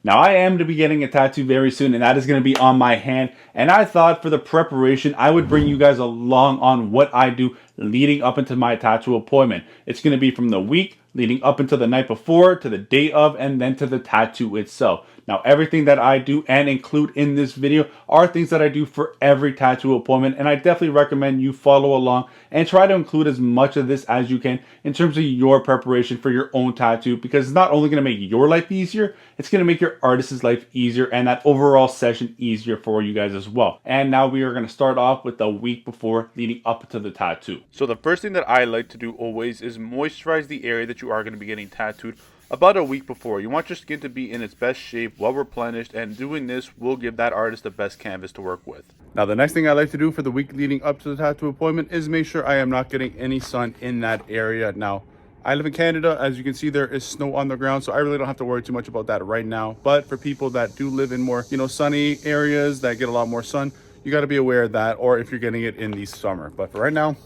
Now I am to be getting a tattoo very soon, and that is going to be on my hand. And I thought for the preparation, I would bring you guys along on what I do leading up into my tattoo appointment. It's going to be from the week leading up until the night before, to the day of, and then to the tattoo itself. Now everything that I do and include in this video are things that I do for every tattoo appointment, and I definitely recommend you follow along and try to include as much of this as you can in terms of your preparation for your own tattoo, because it's not only going to make your life easier, it's going to make your artist's life easier and that overall session easier for you guys as well. And now we are going to start off with the week before leading up to the tattoo. So the first thing that I like to do always is moisturize the area that you are going to be getting tattooed about a week before. You want your skin to be in its best shape, well replenished, and doing this will give that artist the best canvas to work with. Now the next thing I like to do for the week leading up to the tattoo appointment is make sure I am not getting any sun in that area. Now I live in Canada. As you can see, there is snow on the ground, so I really don't have to worry too much about that right now. But for people that do live in more, sunny areas that get a lot more sun, you got to be aware of that, or if you're getting it in the summer. But for right now,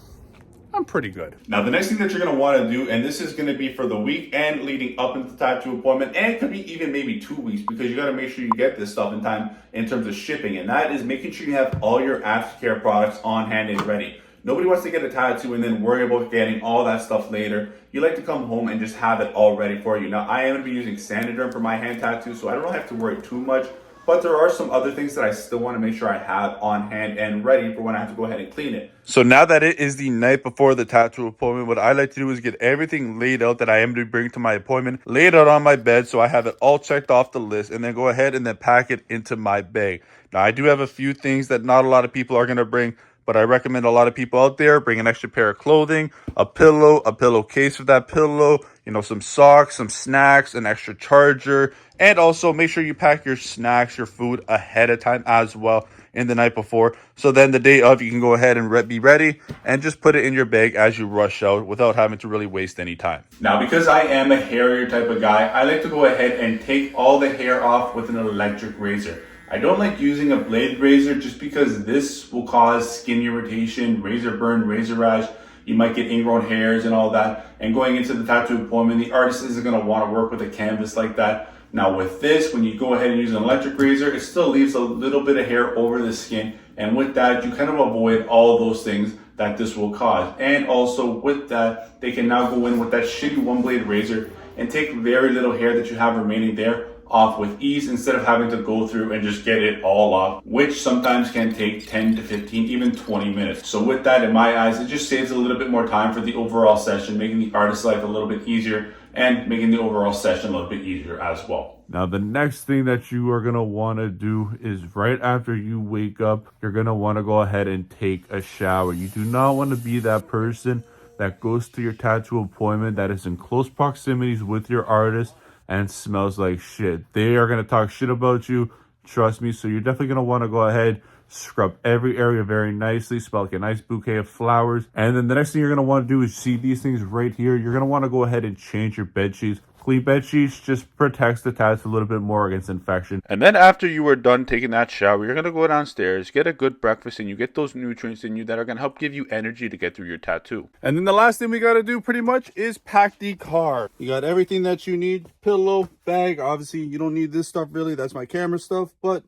I'm pretty good. Now, the next thing that you're going to want to do, and this is going to be for the week and leading up into the tattoo appointment, and it could be even maybe 2 weeks, because you got to make sure you get this stuff in time in terms of shipping, and that is making sure you have all your aftercare products on hand and ready. Nobody wants to get a tattoo and then worry about getting all that stuff later. You like to come home and just have it all ready for you. Now, I am going to be using Saniderm for my hand tattoo, so I don't really have to worry too much. But there are some other things that I still want to make sure I have on hand and ready for when I have to go ahead and clean it. So now that it is the night before the tattoo appointment, what I like to do is get everything laid out that I am to bring to my appointment, lay it out on my bed so I have it all checked off the list, and then go ahead and then pack it into my bag. Now, I do have a few things that not a lot of people are going to bring, but I recommend a lot of people out there bring an extra pair of clothing, a pillowcase for that pillow, some socks, some snacks, an extra charger, and also make sure you pack your snacks, your food ahead of time as well in the night before. So then the day of, you can go ahead and be ready and just put it in your bag as you rush out without having to really waste any time. Now, because I am a hairier type of guy, I like to go ahead and take all the hair off with an electric razor. I don't like using a blade razor just because this will cause skin irritation, razor burn, razor rash. You might get ingrown hairs and all that. And going into the tattoo appointment, the artist isn't going to want to work with a canvas like that. Now with this, when you go ahead and use an electric razor, it still leaves a little bit of hair over the skin. And with that, you kind of avoid all those things that this will cause. And also with that, they can now go in with that shitty one blade razor and take very little hair that you have remaining there off with ease, instead of having to go through and just get it all off, which sometimes can take 10 to 15, even 20 minutes. So with that, in my eyes, it just saves a little bit more time for the overall session, making the artist's life a little bit easier and making the overall session a little bit easier as well. Now, the next thing that you are going to want to do is right after you wake up, you're going to want to go ahead and take a shower. You do not want to be that person that goes to your tattoo appointment that is in close proximities with your artist and smells like shit. They are going to talk shit about you, trust me. So you're definitely going to want to go ahead, scrub every area very nicely, smell like a nice bouquet of flowers. And then the next thing you're going to want to do is see these things right here. You're going to want to go ahead and change your bed sheets. Clean bed sheets just protects the tattoo a little bit more against infection. And then after you are done taking that shower, you're going to go downstairs, get a good breakfast, and you get those nutrients in you that are going to help give you energy to get through your tattoo. And then the last thing we got to do pretty much is pack the car. You got everything that you need, pillow, bag. Obviously, you don't need this stuff really. That's my camera stuff, but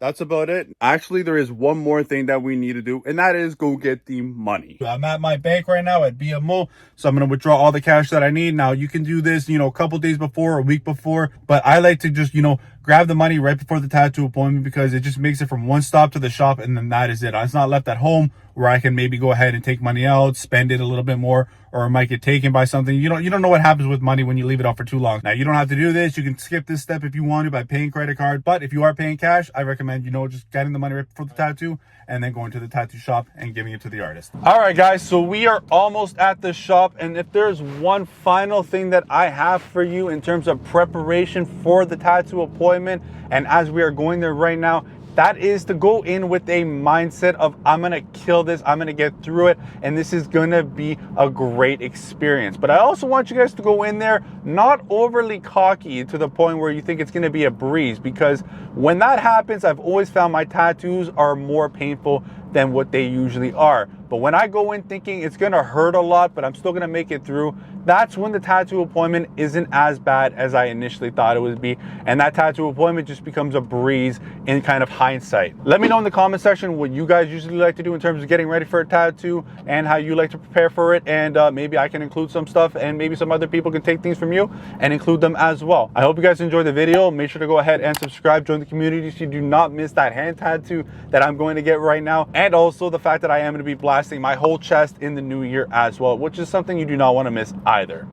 that's about it. Actually, there is one more thing that we need to do, and that is go get the money. I'm at my bank right now at BMO, so I'm going to withdraw all the cash that I need. Now, you can do this, a couple days before or a week before, but I like to just, grab the money right before the tattoo appointment, because it just makes it from one stop to the shop, and then that is it. It's not left at home where I can maybe go ahead and take money out, spend it a little bit more, or it might get taken by something. You don't know what happens with money when you leave it out for too long. Now, you don't have to do this. You can skip this step if you want to by paying credit card. But if you are paying cash, I recommend, just getting the money right before the tattoo and then going to the tattoo shop and giving it to the artist. All right, guys, so we are almost at the shop. And if there's one final thing that I have for you in terms of preparation for the tattoo appointment, and as we are going there right now, that is to go in with a mindset of, I'm gonna kill this, I'm gonna get through it, and this is gonna be a great experience. But I also want you guys to go in there not overly cocky to the point where you think it's gonna be a breeze, because when that happens, I've always found my tattoos are more painful than what they usually are. But when I go in thinking it's gonna hurt a lot, but I'm still gonna make it through, that's when the tattoo appointment isn't as bad as I initially thought it would be. And that tattoo appointment just becomes a breeze in kind of hindsight. Let me know in the comment section what you guys usually like to do in terms of getting ready for a tattoo and how you like to prepare for it. And maybe I can include some stuff, and maybe some other people can take things from you and include them as well. I hope you guys enjoyed the video. Make sure to go ahead and subscribe, join the community so you do not miss that hand tattoo that I'm going to get right now. And also the fact that I am going to be blasting my whole chest in the new year as well, which is something you do not want to miss either.